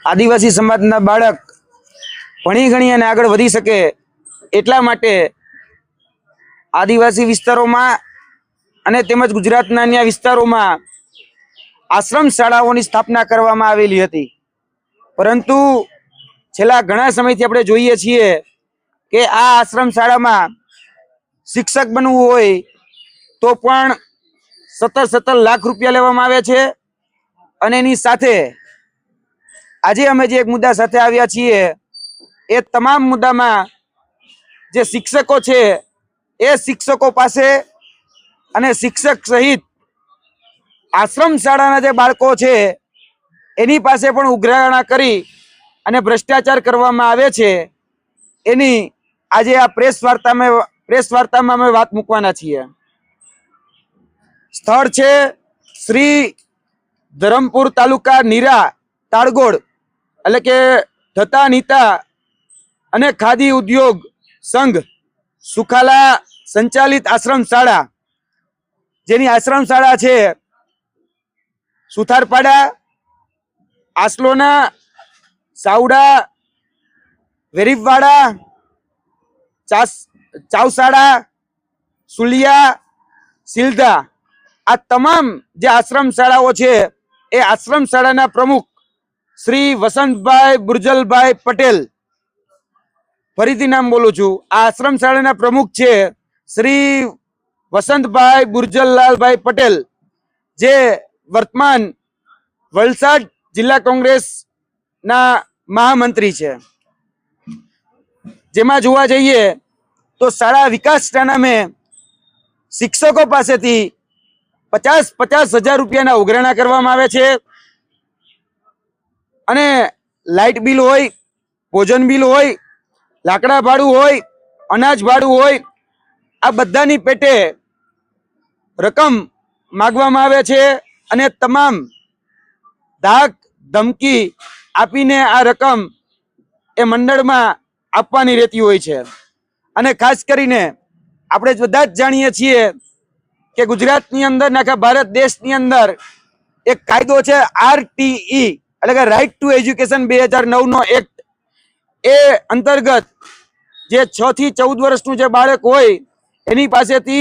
आदिवासी समाजना बाळक भणी गणी अने आगळ वधी सके एटला माटे आदिवासी विस्तारोमां अने तेमज गुजरातना अन्य विस्तारोमां आश्रम शाळाओनी स्थापना करवामां आवेली हती। परंतु छेल्ला घणा समयथी आपणे जोईए छीए के आ आश्रम शाळामां शिक्षक बनवुं होय तो पण 17 लाख रुपया लेवामां आवे छे। अने एनी साथे आजे अमे जे एक मुद्दा साथे आव्या छीए ए तमाम मुद्दामां जे शिक्षको छे ए शिक्षको पासे अने शिक्षक सहित आश्रम शाळाना जे बाळको छे एनी पासे पण उघराणा करी अने भ्रष्टाचार करवामां आवे छे। एनी आजे आ प्रेस वार्तामां अमे वात मूकवाना छीए। स्थळ छे श्री धरमपुर तालुका नीरा ताड़गोड़ एटले के धता नीता अने खादी उद्योग संघ सुखाला संचालित आश्रम शाळा जेनी आश्रम शाळा छे सुथारपाड़ा आसलोना सावड़ा वेरीफवाड़ा चावसाड़ा सुलिया सिलदा आ तमाम जे आश्रम शाळाओ छे ए आश्रम शाळाना प्रमुख श्री वसंतभाई बुरजलभाई पटेल फरीथी नाम बोलू छू आ आश्रम शाळाना प्रमुख छे श्री वसंतभाई बुरजललालभाई पटेल जे वर्तमान वलसाड जिला कांग्रेस ना महामंत्री छे। जेमां जोवा जईए तो शाळा विकासना नामे शिक्षको पासेथी 50 हजार रुपयाना उघराणा करवामां आवे छे अने लाइट बिल होय, भोजन बिल होय, लाकड़ा भाड़ू होय, अनाज भाड़ू होय, आ बधानी पेटे रकम मागवामां आवे छे अने तमाम धाक धमकी आपीने आ रकम ए मंडळमां आपवानी रहेती होय छे। अने खास करीने आपणे बधा ज जाणीए छीए के गुजरातनी अंदर आखा भारत देशनी अंदर एक कायदो छे RTE એટલે કે રાઇટ ટુ એજ્યુકેશન 2009 નો એક્ટ એ અંતર્ગત જે 6 થી 14 વર્ષનું જે બાળક હોય એની પાસેથી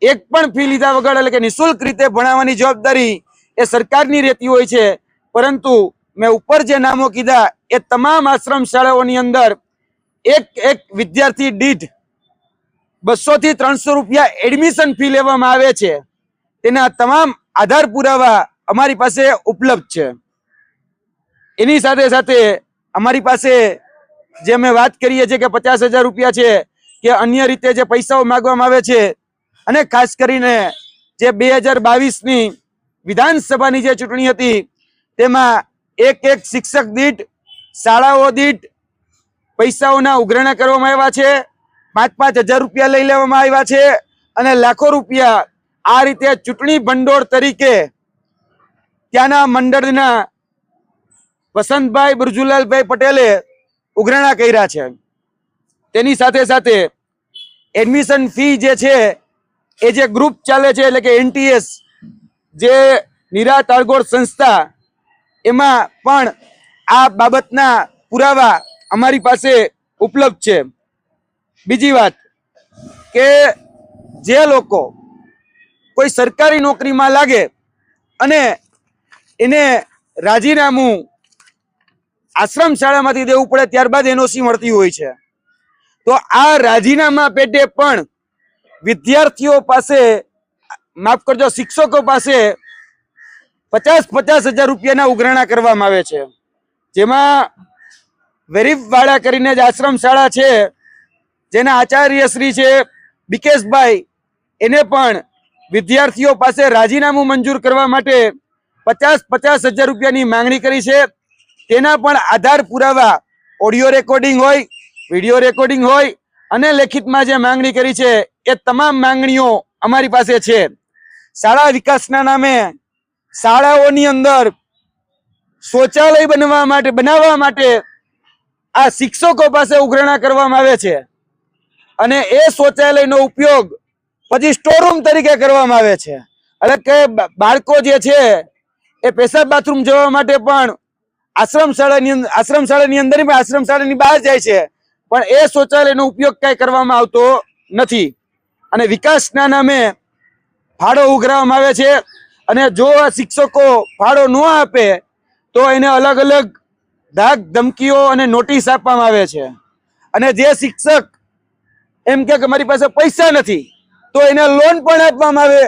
એક પણ ફી લીધા વગર એટલે કે નિશુલ્ક રીતે ભણાવવાની જવાબદારી એ સરકારની રહેતી હોય છે। પરંતુ મેં ઉપર જે નામો કીધા એ તમામ આશ્રમ શાળાઓની અંદર એક વિદ્યાર્થી દીઠ 200 થી 300 રૂપિયા એડમિશન ફી લેવામાં આવે છે। તેના તમામ આધાર પુરાવા અમારી પાસે ઉપલબ્ધ છે। एनी साथे साथे अमारी पासे जे अमे वात करीए छे के 50,000 रुपया छे के अन्य रीते जे पैसाओ मागवामां आवे छे अने खास करीने जे 2022 नी विधानसभानी जे चूंटणी हती तेमां एक शिक्षक दीठ शाळाओ दीठ पैसाओना उघराणा करवामां आव्या छे। 5-5 हजार रुपया लई लेवामां आव्या छे अने लाखो रुपया आ रीते चूंटणी भंडोळ तरीके त्याना मंडळना वसंतभाई बुरजुलालभाई पटेले उघराणा कर्या छे। तेनी साथे साथे एडमिशन फी जे छे ए जे ग्रुप चाले छे એટલે કે NTS जे नीरा ताड़गोड़ संस्था एमां पण आ बाबतना पुरावा अमारी पासे उपलब्ध छे। बीजी वात के जे लोको कोई सरकारी नौकरीमां लागे अने एने राजीनामું आश्रम शाळामांथी देवुं पड़े त्यारबाद NOC मळती होय छे तो आ राजीनामा पेटे पण विद्यार्थीओ पासे माफ करजो शिक्षको पासे 50 हजार रुपयाना उघराणा करवामां आवे छे। जेमां वेरीफवाड़ा करीने ज आश्रम शाळा छे जेना आचार्य श्री छे बिकेशभाई एने पण विद्यार्थीओ पासे राजीनामું मंजूर करवा माटे 50 हजार रुपयानी मांगणी करी छे। तेना पण आधार पुरावा ऑडियो रेकॉर्डिंग होय, विडियो रेकॉर्डिंग होय अने लेखितमां जे मांगणी करी छे ए तमाम मांगणीओ अमारी पासे छे। शाळा विकासना नामे शाळाओनी अंदर शौचालय बनाववा माटे आ शिक्षको पासे उघराणा करवामां आवे छे अने ए शौचालयनो उपयोग પછી સ્ટોર રૂમ તરીકે કરવામાં આવે છે। એટલે કે બાળકો જે છે એ પેશાબ બાથરૂમ જવા માટે પણ આશ્રમ શાળાની અંદર પણ આશ્રમ શાળાની બહાર જાય છે, પણ એ શૌચાલયનો ઉપયોગ કઈ કરવામાં આવતો નથી. અને વિકાસના નામે ફાળો ઉઘરાવવામાં આવે છે, અને જો આ શિક્ષકો ફાળો ન આપે તો એને અલગ અલગ ધાક ધમકીઓ અને નોટિસ આપવામાં આવે છે. અને જે શિક્ષક એમ કે મારી પાસે પૈસા નથી તો એને લોન પણ આપવામાં આવે,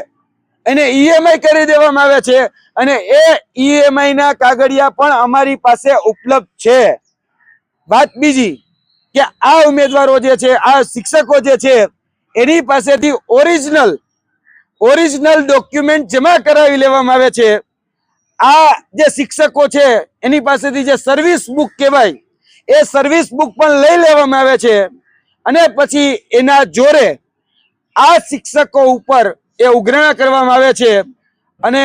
એને ઈએમઆઈ કરી દેવામાં આવે છે, અને એ ઈએમઆઈ ના કાગળિયા પણ અમારી પાસે ઉપલબ્ધ છે. વાત બીજી કે આ ઉમેદવારો જે છે, આ શિક્ષકો જે છે, એની પાસેથી ઓરિજિનલ ડોક્યુમેન્ટ જમા કરાવી લેવામાં આવે છે. આ જે શિક્ષકો છે એની પાસેથી જે સર્વિસ બુક કહેવાય એ સર્વિસ બુક પણ લઈ લેવામાં આવે છે, અને પછી એના જોરે આ શિક્ષકો ઉપર એ ઉઘરાણા કરવામાં આવે છે. અને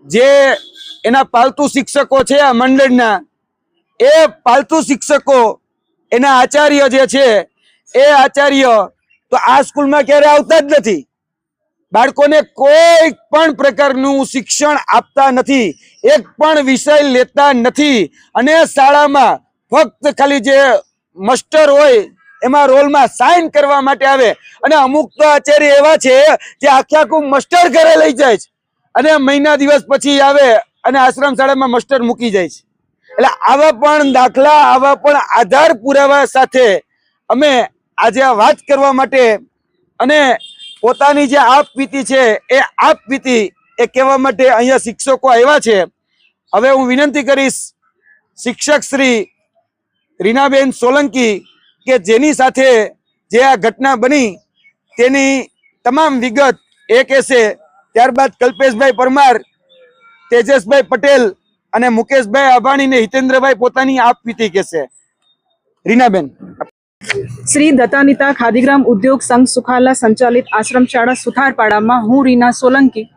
જે એના પાલતુ શિક્ષકો છે આ મંડળના, એ પાલતુ શિક્ષકો એના આચાર્ય જે છે એ આચાર્ય તો આ સ્કૂલમાં ક્યારે આવતા જ નથી, બાળકોને કોઈ પણ પ્રકારનું શિક્ષણ આપતા નથી, એક પણ વિષય લેતા નથી. અને શાળામાં ફક્ત ખાલી જે માસ્ટર હોય એમાં રોલમાં સાઇન કરવા માટે આવે, અને અમુક તો આચાર્ય એવા છે જે આખું માસ્ટર ઘરે લઈ જાય છે, અને મહિના દિવસ પછી આવે અને આશ્રમ શાળામાં માસ્ટર મૂકી જાય છે. એટલે આવા પણ દાખલા, આવા પણ આધાર પુરાવા સાથે અમે આજે આ વાત કરવા માટે અને પોતાની જે આપવીતી છે એ આપવીતી એ કહેવા માટે અહીંયા શિક્ષકો આવ્યા છે. હવે હું વિનંતી કરીશ શિક્ષક શ્રી રીનાબેન સોલંકી કે જેની સાથે જે આ ઘટના બની તેની તમામ વિગત એ કહેશે, ત્યારબાદ કલ્પેશભાઈ પરમાર, તેજસભાઈ પટેલ અને મુકેશભાઈ આભાણી ને હિતેન્દ્રભાઈ પોતાની આપવીતી કહેશે. રીનાબેન. શ્રી દત્તાનીતા ખાદીગ્રામ ઉદ્યોગ સંઘ સુખાલા સંચાલિત આશ્રમ શાળા સુથારપાડામાં હું રીના સોલંકી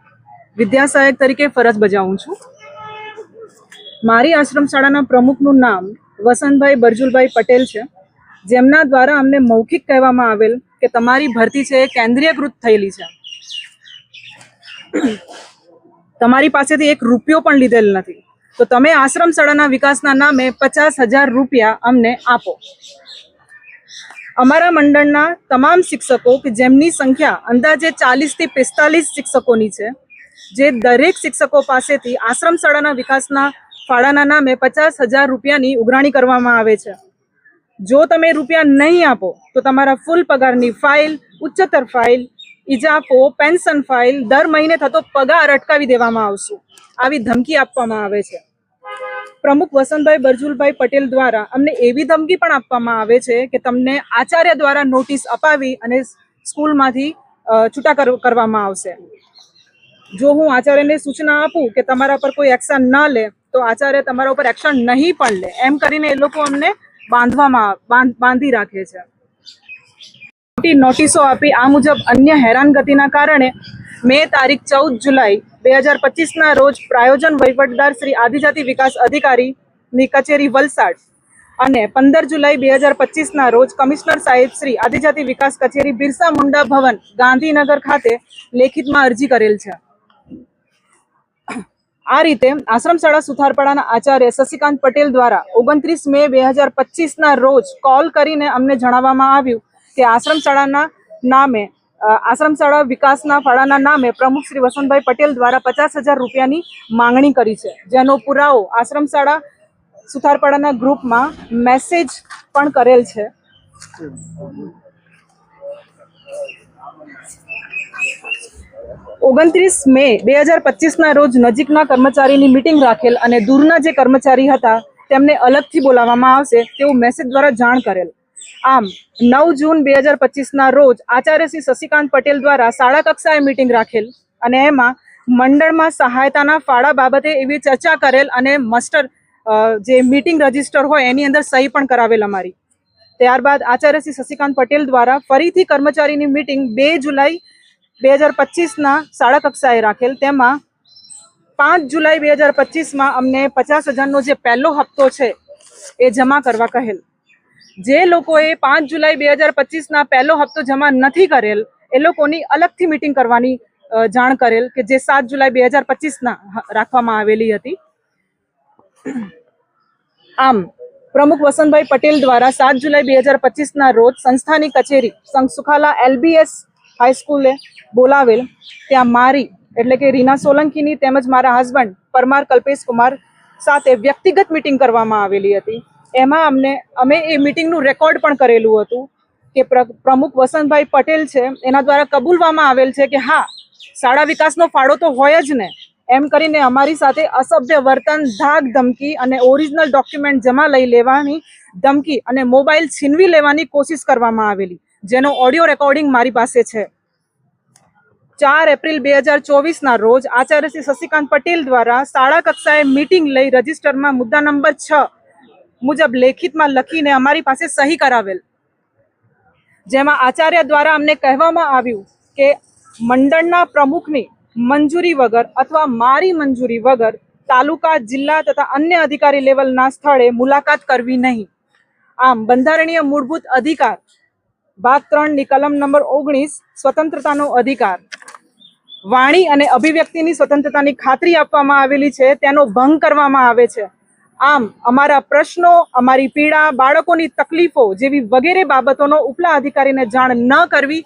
વિદ્યા સહાયક તરીકે ફરજ બજાવું છું. મારી આશ્રમ શાળાના પ્રમુખનું નામ વસંતભાઈ બરજુલભાઈ પટેલ છે, જેમના દ્વારા અમને મૌખિક કહેવામાં આવેલ કે તમારી ભરતી છે એ કેન્દ્રીયકૃત થયેલી છે, તમારી પાસેથી એક રૂપિયો પણ લીધેલ નથી, તો તમે આશ્રમ શાળાના વિકાસના નામે 50,000 રૂપિયા અમને આપો. અમારા મંડળના તમામ શિક્ષકો કે જેમની સંખ્યા અંદાજે 40 થી 45 શિક્ષકોની છે, જે દરેક શિક્ષકો પાસેથી આશ્રમ શાળાના વિકાસના ફાળાના નામે 50,000 રૂપિયાની ઉઘરાણી કરવામાં આવે છે. જો તમે રૂપિયા નહીં આપો તો તમારા ફૂલ પગારની ફાઇલ, ઉચ્ચતર ફાઇલ, ઇજાફો, પેન્શન ફાઇલ, દર મહિને થતો પગાર અટકાવી દેવામાં આવશે, આવી ધમકી આપવામાં આવે છે. પ્રમુખ વસંતભાઈ બરજુલભાઈ પટેલ દ્વારા અમને એવી ધમકી પણ આપવામાં આવે છે કે તમને આચાર્ય દ્વારા નોટિસ અપાવી અને સ્કૂલમાંથી છૂટા કરવામાં આવશે. જો હું આચાર્યને સૂચના આપું કે તમારા પર કોઈ એક્શન ના લે તો આચાર્ય તમારા ઉપર એક્શન નહીં પણ લે, એમ કરીને એ લોકો અમને બાંધી રાખે છે. મોટી નોટિસો આપી આ મુજબ અન્ય હેરાનગતિના કારણે મે તારીખ 14 જુલાઈ 2025ના રોજ પ્રાયોજન વહીવટદાર શ્રી આદિજાતિ વિકાસ અધિકારીની કચેરી વલસાડ અને 15 જુલાઈ 2025ના રોજ કમિશનર સાહેબ શ્રી આદિજાતિ વિકાસ કચેરી બિરસા મુંડા ભવન ગાંધીનગર ખાતે લેખિતમાં અરજી કરેલ છે. આ રીતે આશ્રમ શાળા સુથારપાડાના આચાર્ય શશિકાંત પટેલ દ્વારા 29 મે 2025ના રોજ કોલ કરીને અમને જણાવવામાં આવ્યું કે આશ્રમ શાળા વિકાસના ફાળાના નામે પ્રમુખ શ્રી વસંતભાઈ પટેલ દ્વારા 50,000 રૂપિયાની માંગણી કરી છે, જેનો પુરાવો આશ્રમ શાળા સુથારપાડાના ગ્રુપમાં મેસેજ પણ કરેલ છે. ઓગણત્રીસ મે 2025ના રોજ નજીકના કર્મચારીની મીટિંગ રાખેલ અને દૂરના જે કર્મચારી હતા તેમને અલગથી બોલાવવામાં આવશે તેવું મેસેજ દ્વારા જાણ કરેલ. આમ 9 જૂન 2025ના રોજ આચાર્ય શ્રી શશિકાંત પટેલ દ્વારા શાળા કક્ષાએ મીટિંગ રાખેલ અને એમાં મંડળમાં સહાયતાના ફાળા બાબતે એવી ચર્ચા કરેલ અને માસ્ટર જે મીટિંગ રજિસ્ટર હોય એની અંદર સહી પણ કરાવેલ અમારી. ત્યારબાદ આચાર્ય શ્રી શશિકાંત પટેલ દ્વારા ફરીથી કર્મચારીની મીટિંગ 2 જુલાઈ 2025ના શાળા કક્ષાએ રાખેલ. તેમાં 5 જુલાઈ 2025માં અમને 50,000નો જે પહેલો હપ્તો છે એ જમા કરવા કહેલ. જે લોકોએ 5 જુલાઈ 2025ના પહેલો હપ્તો જમા નથી કરેલ એ લોકોની અલગથી મીટિંગ કરવાની જાણ કરેલ કે જે 7 જુલાઈ 2025 રાખવામાં આવેલી હતી. આમ પ્રમુખ વસંતભાઈ પટેલ દ્વારા 7 જુલાઈ 2025 રોજ સંસ્થાની કચેરી સંઘ સુખાલા LBS હાઈસ્કૂલે બોલાવેલ. ત્યાં મારી એટલે કે રીના સોલંકીની તેમજ મારા હસબન્ડ પરમાર કલ્પેશ કુમાર સાથે વ્યક્તિગત મીટિંગ કરવામાં આવેલી હતી. એમાં અમે એ મીટિંગનું રેકોર્ડ પણ કરેલું હતું કે પ્રમુખ વસંતભાઈ પટેલ છે એના દ્વારા કબૂલવામાં આવેલ છે કે હા, શાળા વિકાસનો ફાળો તો હોય જ ને, એમ કરીને અમારી સાથે અસભ્ય વર્તન, ધાક ધમકી અને ઓરિજિનલ ડોક્યુમેન્ટ જમા લઈ લેવાની ધમકી અને મોબાઈલ છીનવી લેવાની કોશિશ કરવામાં આવેલી, જેનો ઓડિયો રેકોર્ડિંગ મારી પાસે છે. 4 એપ્રિલ 2024 રોજ આચાર્ય શ્રી શશિકાંત પટેલ દ્વારા શાળા કક્ષાએ મીટિંગ લઈ રજિસ્ટરમાં મુદ્દા નંબર 6 મુજબ લેખિતમાં લખીને અમારી પાસે સહી કરાવેલ, જેમાં આચાર્ય દ્વારા અમને કહેવામાં આવ્યું કે મંડળના પ્રમુખની મંજૂરી વગર અથવા મારી મંજૂરી વગર તાલુકા, જિલ્લા તથા અન્ય અધિકારી લેવલના સ્થળે મુલાકાત કરવી નહીં. આમ બંધારણીય મૂળભૂત અધિકાર ભાગ 3 ની કલમ નંબર 19 સ્વતંત્રતાનો અધિકાર, વાણી અને અભિવ્યક્તિની સ્વતંત્રતાની ખાતરી આપવામાં આવેલી છે, તેનો ભંગ કરવામાં આવે છે. આમ અમારા પ્રશ્નો, અમારી પીડા, બાળકોની તકલીફો જેવી વગેરે બાબતોનો ઉપલા અધિકારીને જાણ ન કરવી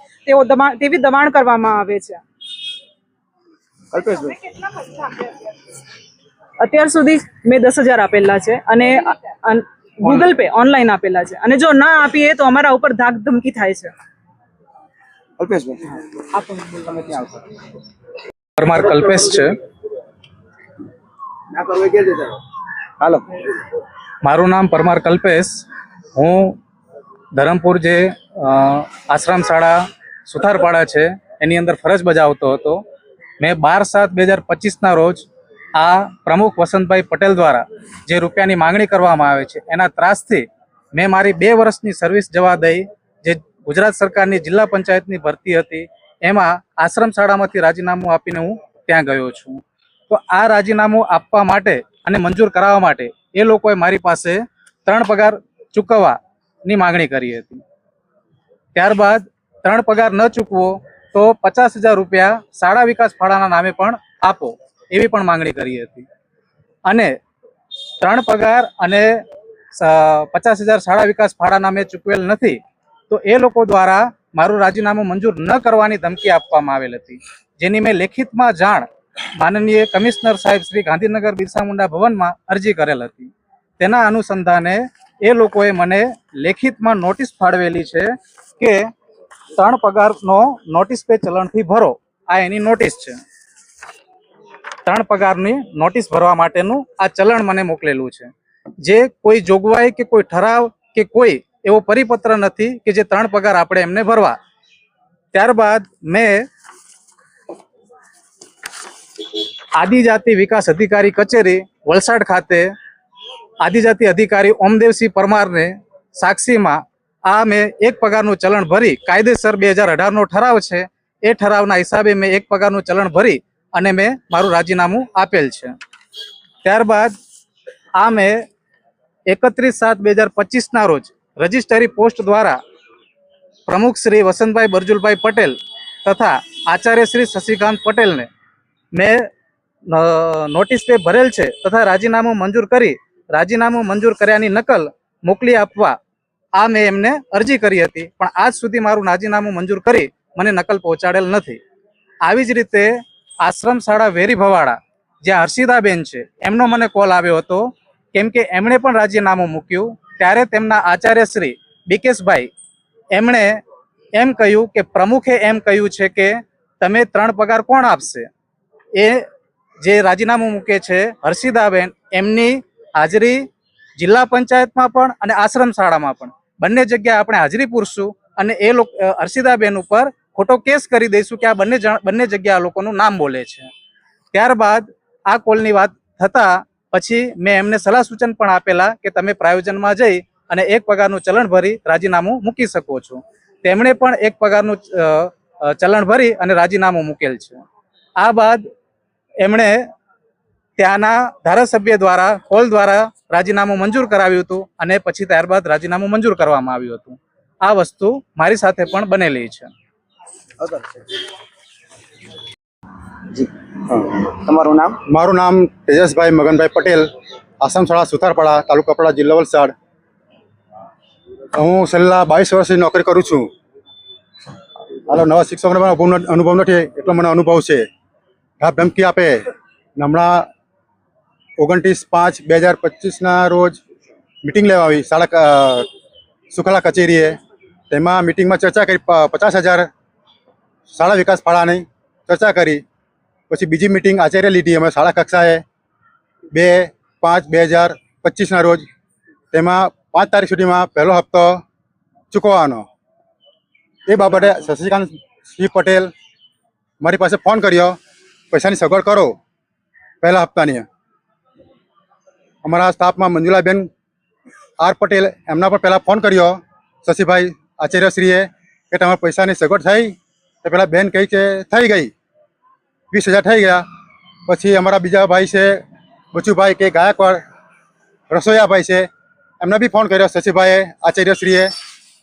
તેવી દબાણ કરવામાં આવે છે. અત્યાર સુધી મેં 10,000 આપેલા છે અને ગૂગલ પે ઓનલાઈન આપેલા છે, અને જો ના આપીએ તો અમારા ઉપર ધાક ધમકી થાય છે. પરમાર કલ્પેશ છે. હાલો, મારું નામ પરમાર કલ્પેશ. હું ધરમપુર જે આશ્રમ શાળા સુથારપાડા છે એની અંદર ફરજ બજાવતો હતો. મેં 12/7/2025 રોજ આ પ્રમુખ વસંતભાઈ પટેલ દ્વારા જે રૂપિયાની માંગણી કરવામાં આવે છે એના ત્રાસથી મેં મારી 2 વર્ષની સર્વિસ જવા દઈ, જે ગુજરાત સરકારની જિલ્લા પંચાયતની ભરતી હતી એમાં આશ્રમ શાળામાંથી રાજીનામું આપીને હું ત્યાં ગયો છું. તો આ રાજીનામું આપવા માટે અને મંજૂર કરાવવા માટે એ લોકોએ મારી પાસે 3 પગાર ચૂકવવાની માંગણી કરી હતી. ત્યારબાદ 3 પગાર ન ચૂકવો તો 50,000 રૂપિયા શાળા વિકાસ ફાળાના નામે પણ આપો એવી પણ માંગણી કરી હતી. અને 3 પગાર અને 50,000 શાળા વિકાસ ફાળાના મેં ચૂકવેલ નથી, તો એ લોકો દ્વારા મારું રાજીનામું મંજૂર ન કરવાની ધમકી આપવામાં આવેલ હતી, જેની મેં લેખિતમાં જાણ માનનીય કમિશનર સાહેબ શ્રી ગાંધીનગર બિરસા મુંડા ભવનમાં અરજી કરેલ હતી. તેના અનુસંધાને એ લોકોએ મને લેખિતમાં નોટિસ ફાળવેલી છે કે 3 પગારનો નોટિસ પે ચલણથી ભરો. આ એની નોટિસ છે. 3 પગારની નોટિસ ભરવા માટેનું આ ચલણ મને મોકલેલું છે, જે કોઈ જોગવાઈ કે કોઈ ઠરાવ કે કોઈ એવો પરિપત્ર નથી કે જે 3 પગાર આપણે એમને ભરવા. ત્યારબાદ મેં આદિજાતિ વિકાસ અધિકારી કચેરી વલસાડ ખાતે આદિજાતિ અધિકારી ઓમદેવસિંહ પરમારને સાક્ષીમાં આ મેં 1 પગારનું ચલણ ભરી, કાયદેસર 2018નો ઠરાવ છે એ ઠરાવના હિસાબે મેં 1 પગારનું ચલણ ભરી અને મેં મારું રાજીનામું આપેલ છે. ત્યારબાદ આ મેં 31/7/2025 રોજ રજિસ્ટરી પોસ્ટ દ્વારા પ્રમુખ શ્રી વસંતભાઈ બરજુલભાઈ પટેલ તથા આચાર્ય શ્રી શશિકાંત પટેલને મેં નોટિસ પે ભરેલ છે તથા રાજીનામું મંજૂર કરી, રાજીનામું મંજૂર કર્યાની નકલ મોકલી આપવા આ મેં એમને અરજી કરી હતી, પણ આજ સુધી મારું રાજીનામું મંજૂર કરી મને નકલ પહોંચાડેલ નથી. આવી જ રીતે આશ્રમ શાળા વેરી ભવાડા જ્યાં હર્ષિદાબેન છે એમનો મને કોલ આવ્યો હતો, કેમ કે એમણે પણ રાજીનામું મૂક્યું. ત્યારે તેમના આચાર્ય શ્રી બીકેશભાઈ એમણે એમ કહ્યું કે પ્રમુખે એમ કહ્યું છે કે તમે 3 પગાર કોણ આપશે. એ જે રાજીનામું મૂકે છે હર્ષિદાબેન, એમની હાજરી જિલ્લા પંચાયતમાં પણ અને આશ્રમ શાળામાં પણ બંને જગ્યાએ આપણે હાજરી પૂરશું અને એ લોકો હર્ષિદાબેન ઉપર ખોટો કેસ કરી દઈશું કે આ બંને જગ્યા લોકોનું નામ બોલે છે. ત્યારબાદ આ કોલની વાત થતાં પછી મેં એમને સલાહ સૂચન પણ આપેલા કે તમે પ્રાયોજનમાં જઈ અને 1 પગારનું ચલણ ભરી રાજીનામું મૂકી શકો છો. તેમણે પણ 1 પગારનું ચલણ ભરી અને રાજીનામું મૂકેલ છે. આ બાદ એમણે ત્યાંના ધારાસભ્ય દ્વારા કોલ દ્વારા રાજીનામું મંજૂર કરાવ્યું હતું અને પછી ત્યારબાદ રાજીનામું મંજૂર કરવામાં આવ્યું હતું. આ વસ્તુ મારી સાથે પણ બનેલી છે. જી તમારું નામ? મારું નામ તેજસભાઈ મગનભાઈ પટેલ, આશ્રમ શાળા સુથારપાડા, તાલુકા કપડા, જિલ્લા વલસાડ. હું છેલ્લા 22 વર્ષથી નોકરી કરું છું. હાલો નવા શિક્ષકોને પણ અનુભવ નથી, એટલો મને અનુભવ છે. ધાપ ધમકી આપે. હમણાં 29/5/2025ના રોજ મિટિંગ લેવા આવી સુખાલા કચેરીએ. તેમાં મિટિંગમાં ચર્ચા કરી 50,000 શાળા વિકાસ ફાળાની ચર્ચા કરી. પછી બીજી મિટિંગ આચાર્ય લીધી અમે શાળા કક્ષાએ 2/5/2025ના રોજ. તેમાં 5 તારીખ સુધીમાં પહેલો હપ્તો ચૂકવવાનો. એ બાબતે શશિકાંત સિંહ પટેલ મારી પાસે ફોન કર્યો, પૈસાની સગવડ કરો પહેલા હપ્તાની. અમારા સ્ટાફમાં મંજુલાબેન આર પટેલ, એમના પર પહેલાં ફોન કર્યો શશીભાઈ આચાર્યશ્રીએ કે તમારા પૈસાની સગવડ થઈ? તો પહેલાં બેન કહી કે થઈ ગઈ, 20,000 થઈ ગયા. પછી અમારા બીજા ભાઈ છે બચુભાઈ કે ગાયકવાડ રસોઈયાભાઈ છે, એમને બી ફોન કર્યો શશીભાઈએ આચાર્યશ્રીએ,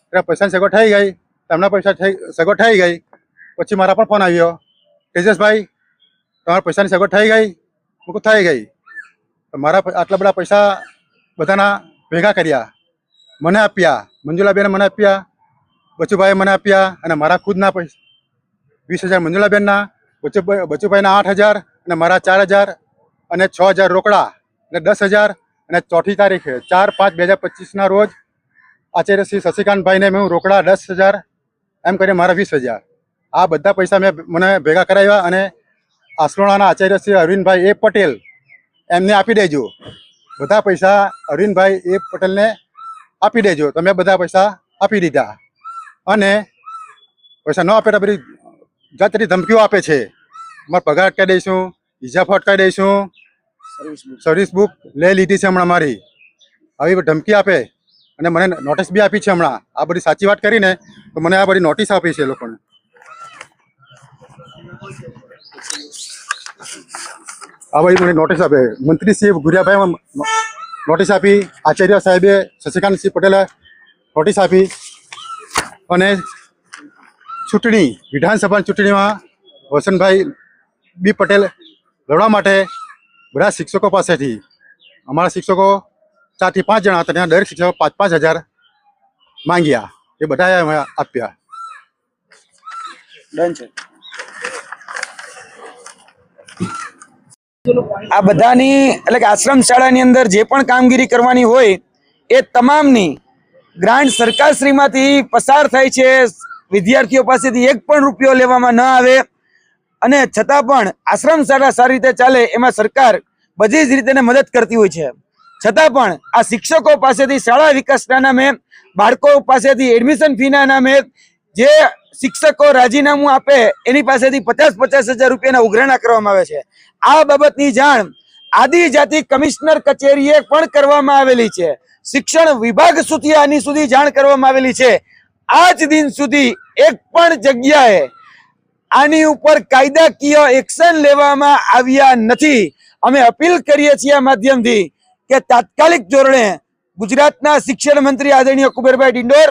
એટલે પૈસાની સગવડ થઈ ગઈ, તેમના પૈસા સગવડ થઈ ગઈ. પછી મારા પણ ફોન આવ્યો, તેજસભાઈ તમારા પૈસાની સગવડ થઈ ગઈ? હું થઈ ગઈ. મારા આટલા બધા પૈસા બધાના ભેગા કર્યા, મને આપ્યા, મંજુલાબેને મને આપ્યા, બચુભાઈએ મને આપ્યા, અને મારા ખુદના પૈસા 20,000 મંજુલાબેનના, બચુભાઈના 8,000 અને મારા 4,000 અને 6,000 રોકડા એટલે 10,000. અને 4ઠી તારીખે 4/5/2025ના રોજ આચાર્ય શ્રી શશિકાંતભાઈને મેં રોકડા 10,000 એમ કરીને મારા 20,000. આ બધા પૈસા મને ભેગા કરાવ્યા અને આસરોણાના આચાર્ય શ્રી અરવિંદભાઈ એ પટેલ એમને આપી દેજો. બધા પૈસા અરવિંદભાઈ એ પટેલને આપી દેજો. તમે બધા પૈસા આપી દીધા. અને પૈસા ન આપે તો બધી જાતની ધમકીઓ આપે છે. અમારે પગાર અટકાવી દઈશું, ઇજાફો અટકાવી દઈશું, સર્વિસ બુક લઈ લીધી છે હમણાં મારી, આવી ધમકી આપે. અને મને નોટિસ બી આપી છે હમણાં. આ બધી સાચી વાત કરીને તો મને આ બધી નોટિસ આપી છે લોકોને. આ બધી મને નોટિસ આપે. મંત્રી શ્રી ગુરિયાભાઈ નોટિસ આપી, આચાર્ય સાહેબે શશિકાંતસિંહ પટેલે નોટિસ આપી. અને ચૂંટણી વિધાનસભાની ચૂંટણીમાં વસંતભાઈ બી પટેલ લડવા માટે બધા શિક્ષકો પાસેથી, અમારા શિક્ષકો 4 થી 5 જણા હતા, ત્યાં દરેક શિક્ષકો 5,000 માંગ્યા. એ બધાએ અમે આપ્યા. ડન છે. આ બધાની એટલે કે આશ્રમ શાળાની અંદર જે પણ કામગીરી કરવાની હોય એ તમામની ગ્રાન્ટ સરકારશ્રીમાંથી પસાર થાય છે. વિદ્યાર્થીઓ પાસેથી 1 પણ રૂપિયો લેવામાં ન આવે. અને છતાં પણ આશ્રમ શાળા સારી રીતે ચાલે એમાં સરકાર બધી જ રીતે મદદ કરતી હોય છે. છતાં પણ આ શિક્ષકો પાસેથી શાળા વિકાસના નામે, બાળકો પાસેથી એડમિશન ફીના નામે જે શિક્ષકો રાજીનામું આપે એની પાસેથી 50,000 રૂપિયાના ઉઘરાણા કરવામાં આવે છે. આ બાબતની જાણ આદિજાતિ કમિશનર કચેરીએ પણ કરવામાં આવેલી છે. શિક્ષણ વિભાગ સુધી આની સુધી જાણ કરવામાં આવેલી છે. આજ દિન સુધી એક પણ જગ્યાએ આની ઉપર કાયદાકીય એક્શન લેવામાં આવ્યા નથી. અમે અપીલ કરીએ છીએ આ માધ્યમથી કે તાત્કાલિક ધોરણે ગુજરાતના શિક્ષણ મંત્રી આદરણીય કુબેરભાઈ ડિંડોર,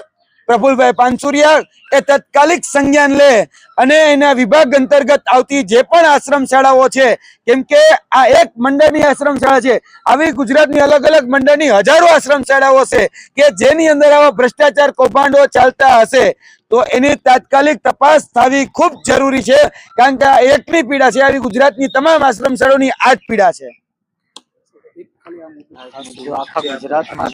પ્રફુલભાઈ પાનસુરિયા એ તાત્કાલિક સંજ્ઞાન લે અને એના વિભાગ અંતર્ગત આવતી જે પણ આશ્રમ શાળાઓ છે, કેમ કે આ એક મંડળની આશ્રમ શાળા છે, આવી ગુજરાતની અલગ અલગ મંડળની હજારો આશ્રમ શાળાઓ છે કે જેની અંદર આવા ભ્રષ્ટાચાર કૌભાંડો ચાલતા હશે, તો એની તાત્કાલિક તપાસ થવી ખૂબ જરૂરી છે. કારણ કે આ એકની પીડા છે, આવી ગુજરાતની તમામ આશ્રમ શાળાઓની આ જ પીડા છે. આખા ગુજરાતમાં